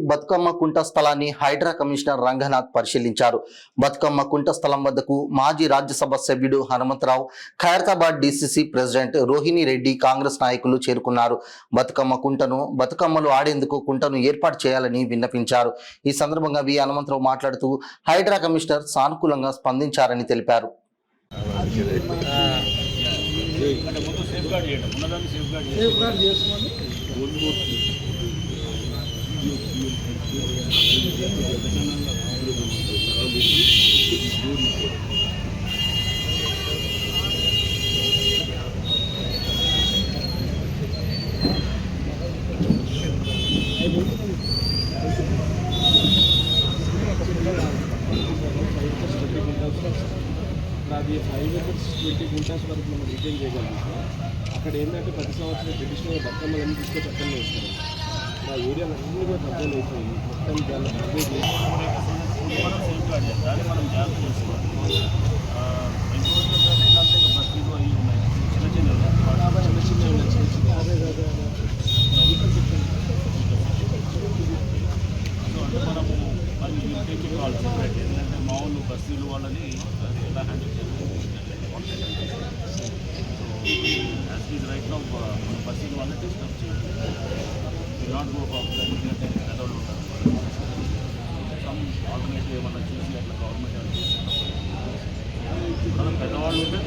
బతుకమ్మ కుంట స్థలాన్ని హైడ్రా కమిషనర్ రంగనాథ్ పరిశీలించారు. బతుకమ్మ కుంట స్థలం వద్దకు మాజీ రాజ్యసభ సభ్యుడు హనుమంతరావు, ఖైరతాబాద్ డీసీసీ ప్రెసిడెంట్ రోహిణి రెడ్డి, కాంగ్రెస్ నాయకులు చేరుకున్నారు. బతుకమ్మలు ఆడేందుకు కుంటను ఏర్పాటు చేయాలని విన్నపించారు. ఈ సందర్భంగా వి హనుమంతరావు మాట్లాడుతూ హైడ్రా కమిషనర్ సానుకూలంగా స్పందించారని తెలిపారు. అది 5 acres 20 గుంటాస్ వరకు మనం రిటైన్ చేయగలుగుతాం. అక్కడ ఏంటంటే ప్రతి సంవత్సరం ట్రెడిషనల్ బతుకమ్మలన్నీ తీసుకొచ్చి అక్కడనే వేస్తారు. మా ఏరియాలో అన్నీ కూడా తక్కువ అవుతాయి. మొత్తం దాన్ని అప్డేట్ చేసి మనం జాగ్రత్త చేసుకోవాలి. ఏంటంటే మామూలు బస్తీలు వాళ్ళని అది ఎలా హ్యాండిల్ చేయాలి రైట్ నౌ మన బస్తీలు వాళ్ళని డిస్టర్బ్ చేయాలి. నాట్ గో ఎందుకంటే పెద్దవాళ్ళు ఉంటారు. సమ్ ఆల్టర్నేటివ్ ఏమన్నా చూసి అట్లా గవర్నమెంట్ మనం పెద్దవాళ్ళు ఉంటే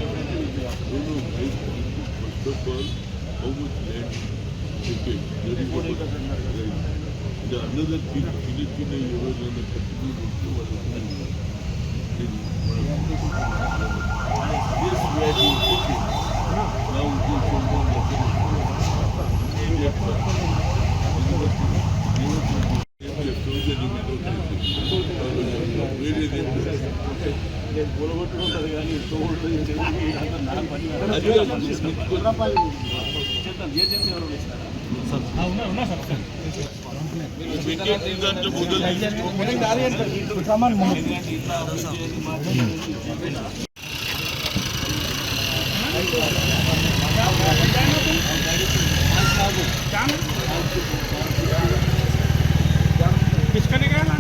another thing, చిన్న ఎవరైనా కట్టుకుంటూ వాళ్ళు కూలగొట్టుకుంటుంది కానీ ఎవరు వేస్తారా? किसका निकाला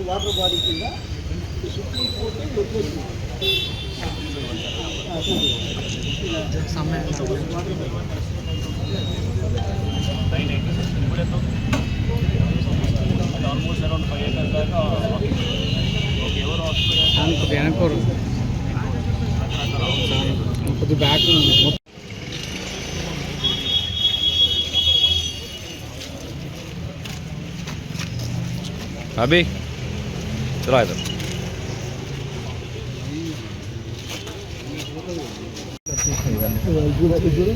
వాటర్ బాడీ కింద ఆల్మోస్ట్ అరౌండ్ 5 acres దాకా ఎవరు వెనకరు కొద్ది బ్యాక్ अभी चलो इधर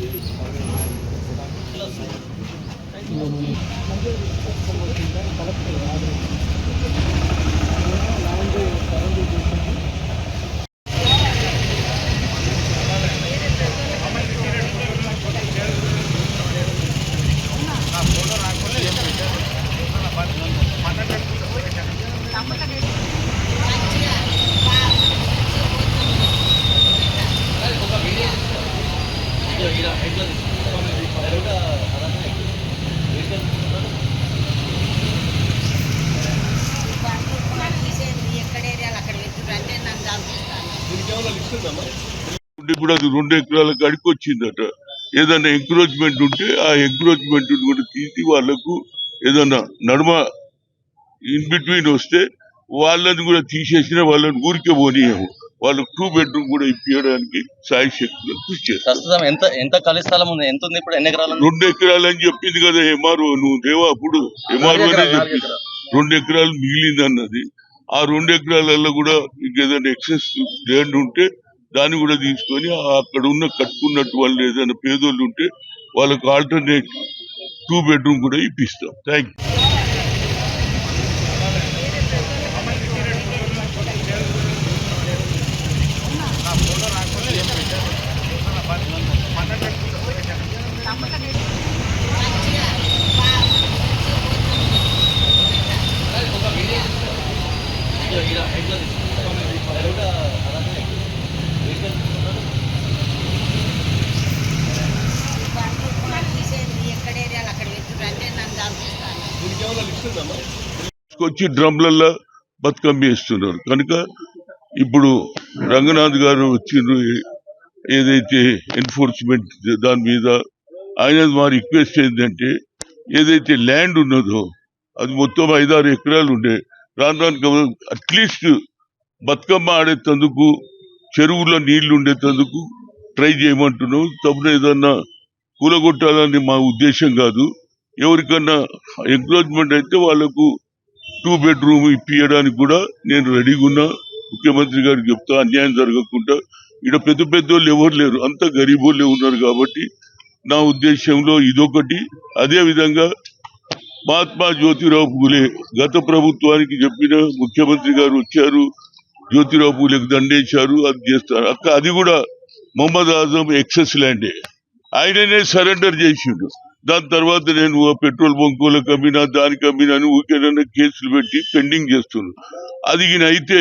కూడా అది 2 ఎకరాల కాడికి వచ్చిందట. ఏదైనా ఎంక్రోచ్మెంట్ ఉంటే ఆ ఎంక్రోచ్మెంట్ కూడా తీసి వాళ్లకు ఏదన్నా నడుమ ఇన్ బిట్వీన్ వస్తే వాళ్ళని కూడా తీసేసిన వాళ్ళని ఊరికే పోనీయము. వాళ్ళకు 2 బెడ్రూమ్ కూడా ఇప్పించడానికి సాయి శక్తిగా కృషి చేస్తారు. ప్రస్తుతం ఎంత ఖాళీ స్థలం ఉంది, ఎంత ఉంది ఇప్పుడు, ఎన్ని ఎకరాలు ఉంది? 2 ఎకరాలు అని చెప్పింది కదా ఎంఆర్ఓ. నువ్వు దేవా అప్పుడు ఎంఆర్ఓనే చెప్పింది 2 ఎకరాలు మిగిలింది అన్నది. ఆ 2 ఎకరాలలో కూడా ఇంకేదైనా ఎక్సెస్ ల్యాండ్ ఉంటే దాన్ని కూడా తీసుకొని అక్కడ ఉన్న కట్టుకున్నట్టు వాళ్ళు ఏదైనా పేదోళ్ళు ఉంటే వాళ్ళకు ఆల్టర్నేట్ 2 బెడ్రూమ్ కూడా ఇప్పిస్తాం. Thank you. వచ్చి డ్రమ్లల్లో బతుకమ్మ వేస్తున్నారు కనుక ఇప్పుడు రంగనాథ్ గారు వచ్చిండ్రు. ఏదైతే ఎన్ఫోర్స్మెంట్ దాని మీద ఆయన మా రిక్వెస్ట్ ఏంటంటే ఏదైతే ల్యాండ్ ఉన్నదో అది మొత్తం 5-6 ఎకరాలు ఉండే రాను అట్లీస్ట్ బతుకమ్మ ఆడేటందుకు చెరువులో నీళ్లు ఉండేటందుకు ట్రై చేయమంటున్నాం. తప్పుడు ఏదన్నా కూలగొట్టాలని మా ఉద్దేశం కాదు. ఎవరికన్నా ఎంకరేజ్మెంట్ అయితే వాళ్ళకు 2 బెడ్రూమ్ ఇప్పించడానికి కూడా నేను రెడీగా ఉన్నా. ముఖ్యమంత్రి గారికి చెప్తా అన్యాయం జరగకుండా. ఇక్కడ పెద్ద పెద్దోళ్ళు ఎవరు లేరు, అంత గరీబోళ్ళే ఉన్నారు. కాబట్టి నా ఉద్దేశంలో ఇదొకటి. అదే విధంగా మహాత్మా జ్యోతిరావు పూలే గత ప్రభుత్వానికి చెప్పిన ముఖ్యమంత్రి గారు వచ్చారు, జ్యోతిరావు పూలేకి దండేశారు, అది చేస్తారు అక్క. అది కూడా మొహమ్మద్ ఆజం ఎక్సెస్ ల్యాండే, ఆయననే సరెండర్ చేసిండు. దాని తర్వాత నేను పెట్రోల్ బంకులకు అమ్మినా దానికి అమ్మినా అని ఊరికేదైనా కేసులు పెట్టి పెండింగ్ చేస్తున్నాను. అది అయితే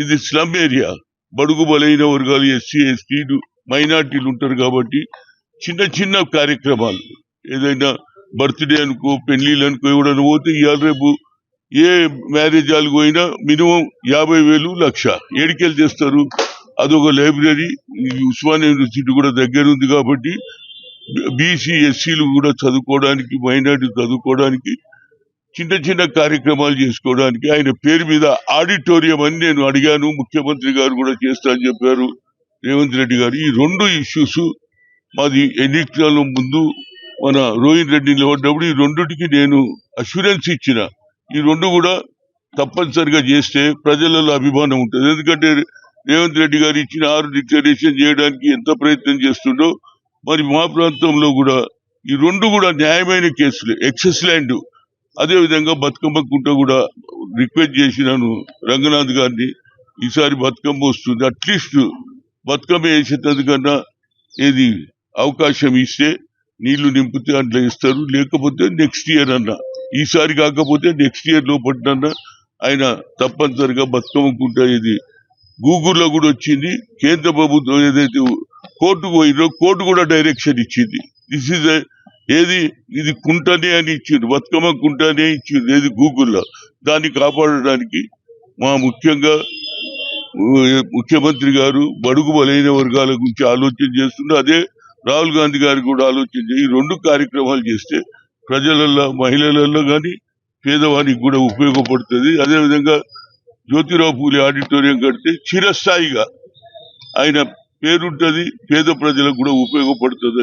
ఇది స్లమ్ ఏరియా, బడుగు బలైన వర్గాలు, ఎస్సీ ఎస్టీలు మైనార్టీలు ఉంటారు. కాబట్టి చిన్న చిన్న కార్యక్రమాలు ఏదైనా బర్త్డే అనుకో పెళ్లిళ్ళు అనుకో ఎవడన్నా పోతే ఇవాళ రేపు ఏ మ్యారేజ్ హాల్కి పోయినా మినిమం 50,000 లక్ష ఏడికెళ్ళి చేస్తారు. అదొక లైబ్రరీ. ఉస్మానియా యూనివర్సిటీ కూడా దగ్గర ఉంది కాబట్టి బీసీ ఎస్సీలు కూడా చదువుకోవడానికి, మైనార్టీ చదువుకోవడానికి, చిన్న చిన్న కార్యక్రమాలు చేసుకోవడానికి ఆయన పేరు మీద ఆడిటోరియం అని నేను అడిగాను. ముఖ్యమంత్రి గారు కూడా చేస్తా అని చెప్పారు రేవంత్ రెడ్డి గారు. ఈ 2 ఇష్యూస్ మాది ఎన్నికల ముందు మన రోహిన్ రెడ్డి నిలబడ్డప్పుడు ఈ 2టికి నేను అష్యూరెన్స్ ఇచ్చిన. ఈ 2 కూడా తప్పనిసరిగా చేస్తే ప్రజలలో అభిమానం ఉంటుంది. ఎందుకంటే రేవంత్ రెడ్డి గారు ఇచ్చిన 6 డిక్లరేషన్ చేయడానికి ఎంత ప్రయత్నం చేస్తుండో మరి మా ప్రాంతంలో కూడా ఈ 2 కూడా న్యాయమైన కేసులు. ఎక్సెస్ ల్యాండ్, అదే విధంగా బతుకమ్మ కుంట కూడా రిక్వెస్ట్ చేసినాను రంగనాథ్ గారిని. ఈసారి బతుకమ్మ వస్తుంది, అట్లీస్ట్ బతుకమ్మ వేసేటందుకన్నా ఏది అవకాశం ఇస్తే నీళ్లు నింపితే అట్లా ఇస్తారు. లేకపోతే నెక్స్ట్ ఇయర్ అన్నా, ఈసారి కాకపోతే నెక్స్ట్ ఇయర్ లోపలన్నా ఆయన తప్పనిసరిగా బతుకమ్మ కుంట ఇది గూగుల్లో కూడా వచ్చింది. కేంద్ర ప్రభుత్వం ఏదైతే కోర్టుకు పోయిందో కోర్టు కూడా డైరెక్షన్ ఇచ్చింది. దిస్ ఇస్ ఏది ఇది కుంటనే అని ఇచ్చింది, బతుకమ్మ కుంటనే ఇచ్చింది ఏది గూగుల్లో. దాన్ని కాపాడడానికి మా ముఖ్యంగా ముఖ్యమంత్రి గారు బడుగు బలైన వర్గాల గురించి ఆలోచన చేస్తున్నారు. అదే రాహుల్ గాంధీ గారు కూడా ఆలోచన ఈ 2 కార్యక్రమాలు చేస్తే ప్రజలలో, మహిళలలో కానీ పేదవానికి కూడా ఉపయోగపడుతుంది. అదేవిధంగా జ్యోతిరావు పూలే ఆడిటోరియం కడితే చిరస్థాయిగా ఆయన పేరుంటది, పేద ప్రజలకు కూడా ఉపయోగపడుతుంది.